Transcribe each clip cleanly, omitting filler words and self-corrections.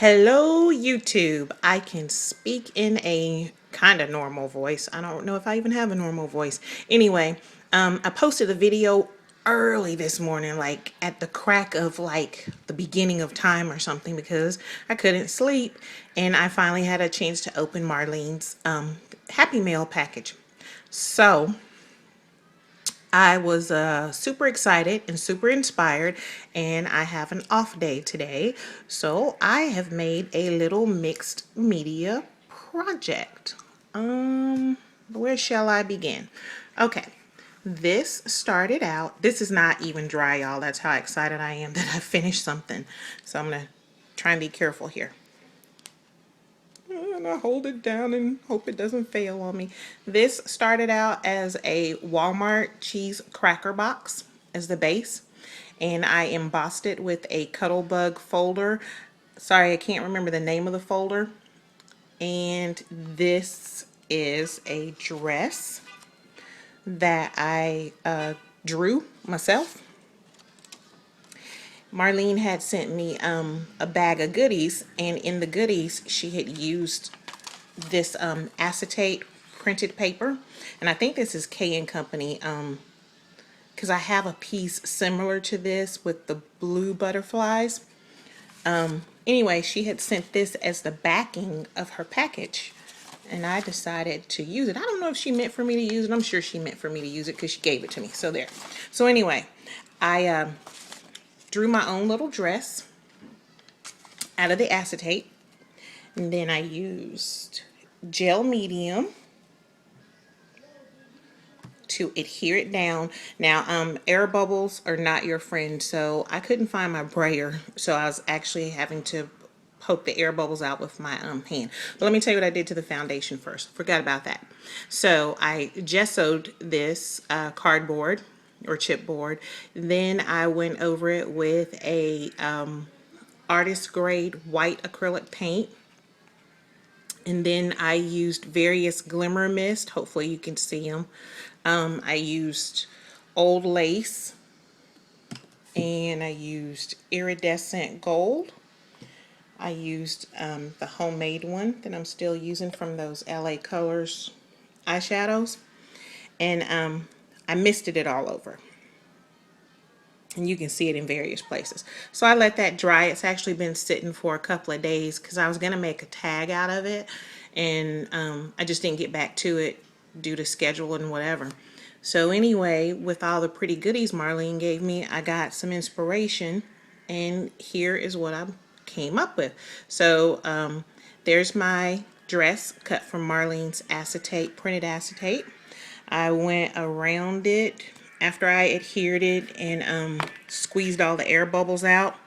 Hello YouTube. I can speak in a kind of normal voice. I don't know if I even have a normal voice. Anyway, I posted a video early this morning, like at the crack of like the beginning of time or something, because I couldn't sleep, and I finally had a chance to open Marlene's Happy Mail package. So I was super excited and super inspired, and I have an off day today. So I have made a little mixed media project. Where shall I begin? Okay, this started out, this is not even dry, y'all. That's how excited I am that I finished something. So I'm gonna try and be careful here. And I hold it down and hope it doesn't fail on me. This started out as a Walmart cheese cracker box as the base, and I embossed it with a Cuttlebug folder. Sorry, I can't remember the name of the folder. And this is a dress that I drew myself. Marlene had sent me a bag of goodies, and in the goodies she had used this acetate printed paper, and I think this is K & Company, because I have a piece similar to this with the blue butterflies. Anyway, she had sent this as the backing of her package, and I decided to use it. I don't know if she meant for me to use it. I'm sure she meant for me to use it because she gave it to me. So there. So anyway, I drew my own little dress out of the acetate, and then I used gel medium to adhere it down. Now, air bubbles are not your friend, so I couldn't find my brayer, so I was actually having to poke the air bubbles out with my hand. But let me tell you what I did to the foundation first. Forgot about that. So I gessoed this cardboard or chipboard. Then I went over it with a artist grade white acrylic paint. And then I used various glimmer mist. Hopefully you can see them. I used old lace, and I used iridescent gold. I used the homemade one that I'm still using from those LA Colors eyeshadows. And I misted it all over. And you can see it in various places. So I let that dry. It's actually been sitting for a couple of days because I was going to make a tag out of it. And I just didn't get back to it due to schedule and whatever. So anyway, with all the pretty goodies Marlene gave me, I got some inspiration. And here is what I came up with. So there's my dress cut from Marlene's acetate, printed acetate. I went around it after I adhered it and squeezed all the air bubbles out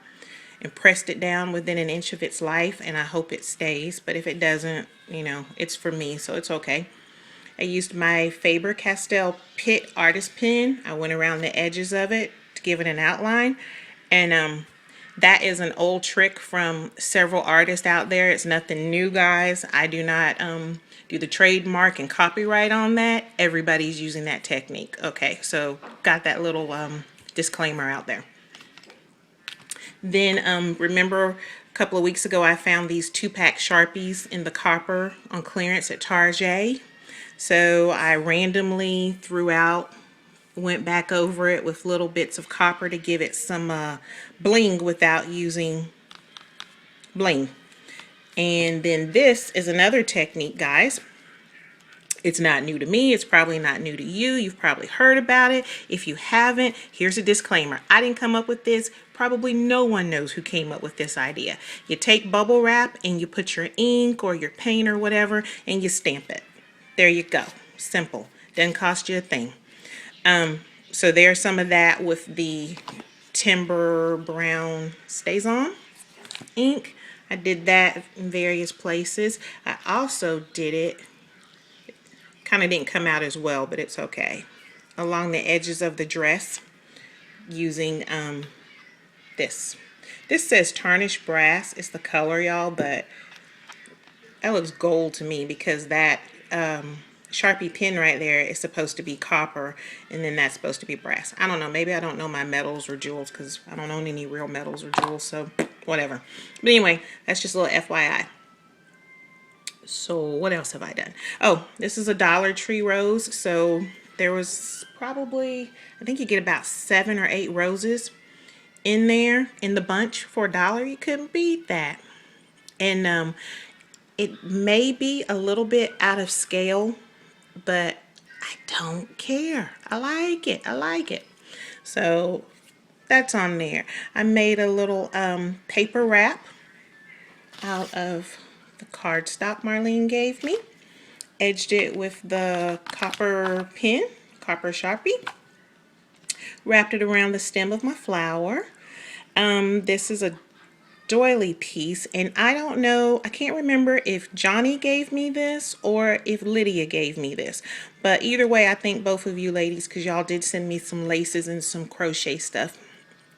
and pressed it down within an inch of its life, and I hope it stays. But if it doesn't, you know, it's for me, so it's okay. I used my Faber-Castell Pitt artist pen. I went around the edges of it to give it an outline, and that is an old trick from several artists out there. It's nothing new, guys. I do not do the trademark and copyright on that. Everybody's using that technique. Okay, so got that little disclaimer out there. Then remember a couple of weeks ago I found these 2-pack Sharpies in the copper on clearance at Target. So I randomly threw out, went back over it with little bits of copper to give it some bling without using bling. And then this is another technique, guys. It's not new to me. It's probably not new to you. You've probably heard about it. If you haven't, here's a disclaimer. I didn't come up with this. Probably no one knows who came up with this idea. You take bubble wrap and you put your ink or your paint or whatever and you stamp it. There you go. Simple. Doesn't cost you a thing. So there's some of that with the Timber Brown StazOn ink. I did that in various places. I also did it, kind of didn't come out as well, but it's okay, along the edges of the dress using this. This says tarnished brass. It's the color, y'all, but that looks gold to me because that Sharpie pen right there is supposed to be copper, and then that's supposed to be brass. I don't know. Maybe I don't know my metals or jewels because I don't own any real metals or jewels, so whatever. But anyway, that's just a little FYI. So what else have I done? Oh, this is a Dollar Tree rose. So there was probably, I think you get about 7 or 8 roses in there in the bunch for $1. You couldn't beat that. And it may be a little bit out of scale, but I don't care. I like it. I like it. So that's on there. I made a little paper wrap out of the cardstock Marlene gave me. Edged it with the copper pin, copper Sharpie. Wrapped it around the stem of my flower. This is a doily piece, and I don't know, I can't remember if Johnny gave me this or if Lydia gave me this, but either way, I thank both of you ladies, because y'all did send me some laces and some crochet stuff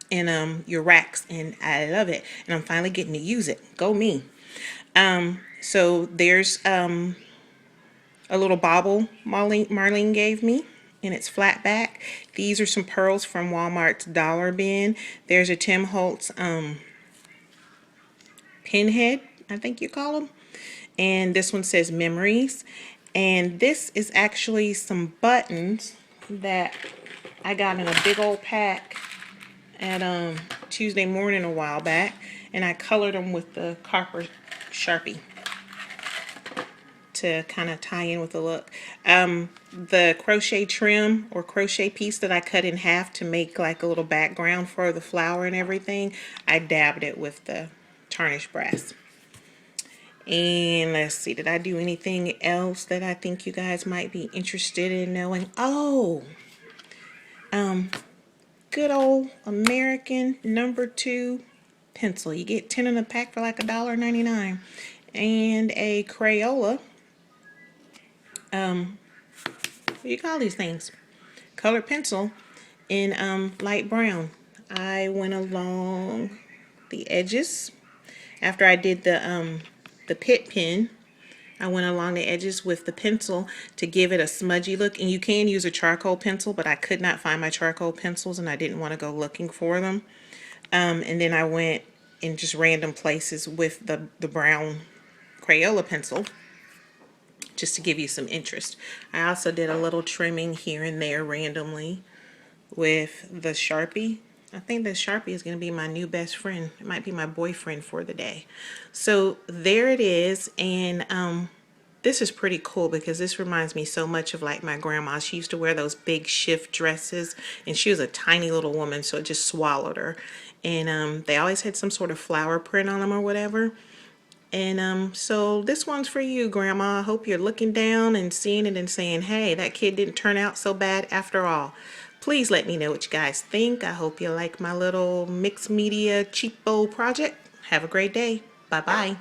in your racks, and I love it, and I'm finally getting to use it. Go me. So there's a little bauble Marlene gave me, and it's flat back. These are some pearls from Walmart's Dollar Bin. There's a Tim Holtz pinhead, I think you call them, and this one says memories. And this is actually some buttons that I got in a big old pack at Tuesday morning a while back, and I colored them with the copper Sharpie to kind of tie in with the look. The crochet trim or crochet piece that I cut in half to make like a little background for the flower and everything, I dabbed it with the tarnished brass. And let's see, did I do anything else that I think you guys might be interested in knowing? Oh, good old American #2 pencil. You get 10 in a pack for like $1.99. And a Crayola, what do you call these things? Colored pencil in light brown. I went along the edges after I did the pit pen. I went along the edges with the pencil to give it a smudgy look, and you can use a charcoal pencil, but I could not find my charcoal pencils and I didn't want to go looking for them. And then I went in just random places with the brown Crayola pencil just to give you some interest. I also did a little trimming here and there randomly with the Sharpie. I think the Sharpie is going to be my new best friend. It might be my boyfriend for the day. So there it is. And this is pretty cool because this reminds me so much of like my grandma. She used to wear those big shift dresses, and she was a tiny little woman, so it just swallowed her. And they always had some sort of flower print on them or whatever. And so this one's for you, Grandma. I hope you're looking down and seeing it and saying, hey, that kid didn't turn out so bad after all. Please let me know what you guys think. I hope you like my little mixed media cheapo project. Have a great day. Bye-bye.